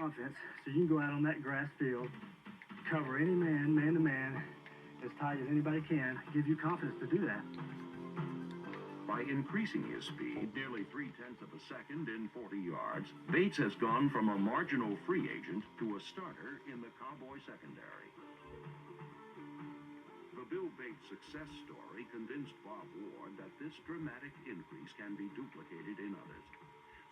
Offense, so you can go out on that grass field, cover any man, man to man, as tight as anybody can, give you confidence to do that. By increasing his speed nearly 0.3 of a second in 40 yards, Bates has gone from a marginal free agent to a starter in the Cowboy secondary. The Bill Bates success story convinced Bob Ward that this dramatic increase can be duplicated in others.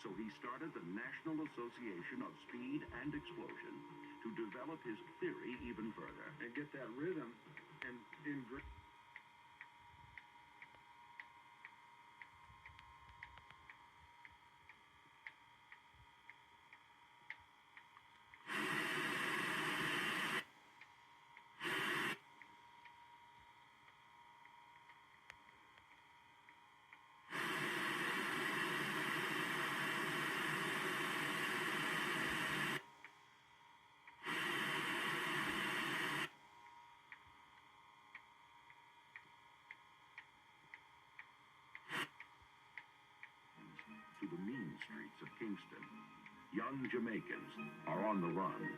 So he started the National Association of Speed and Explosion to develop his theory even further. And get that rhythm and ingrain. To the mean streets of Kingston, young Jamaicans are on the run.